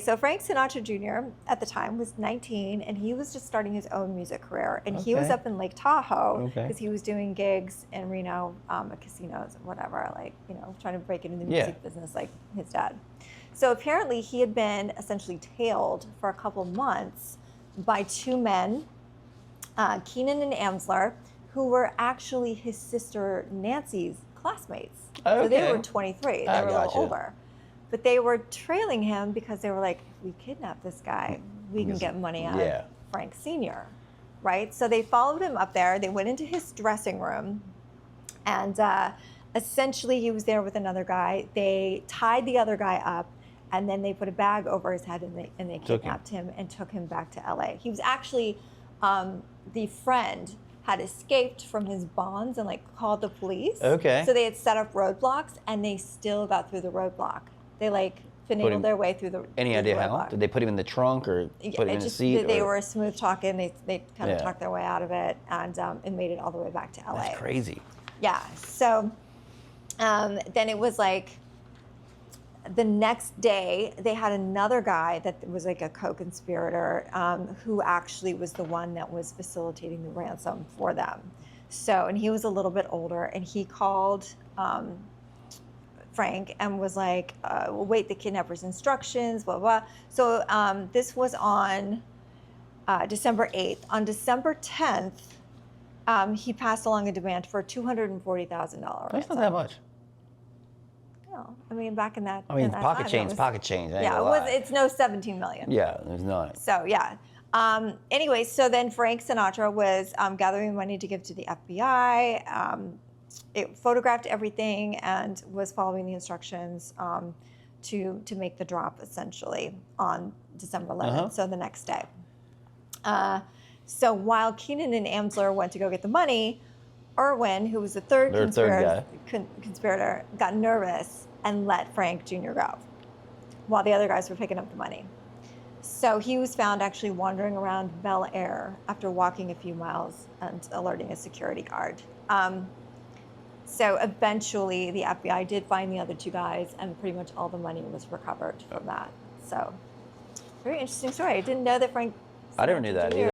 So Frank Sinatra Junior at the time was 19, and he was just starting his own music career. And he was up in Lake Tahoe because he was doing gigs in Reno at casinos and whatever, like, you know, trying to break into the music business like his dad. So apparently he had been essentially tailed for a couple months by two men, Keenan and Amsler, who were actually his sister Nancy's classmates. So they were 23, they were a little older. But they were trailing him because they were like, if we kidnap this guy, we can get money out of Frank Sr., right? So they followed him up there. They went into his dressing room, and essentially he was there with another guy. They tied the other guy up, and then they put a bag over his head, and they kidnapped him and took him back to LA. He was actually, the friend had escaped from his bonds and like called the police. So they had set up roadblocks, and they still got through the roadblock. They like finagled their way through the. Any idea how? Did they put him in the trunk or put him in the seat? They were smooth talking. They kind of talked their way out of it, and made it all the way back to LA. That's crazy. Yeah. So then it was like the next day they had another guy that was like a co-conspirator who actually was the one that was facilitating the ransom for them. So, and he was a little bit older, and he called Frank and was like, we'll wait the kidnapper's instructions, blah, blah. So this was on December 8th. On December 10th, he passed along a demand for $240,000. That's not that much. No, I mean, back in that. I mean, pocket change. Yeah, it's no 17 million. Yeah, there's not. So, yeah. Anyway, so then Frank Sinatra was gathering money to give to the FBI. It photographed everything and was following the instructions to make the drop essentially on December 11th, so the next day. So while Keenan and Amsler went to go get the money, Irwin, who was the third conspirator, got nervous and let Frank Jr. go while the other guys were picking up the money. So he was found actually wandering around Bel Air after walking a few miles and alerting a security guard. So eventually the FBI did find the other two guys, and pretty much all the money was recovered from that. So very interesting story. I didn't know that Frank. I never knew that either.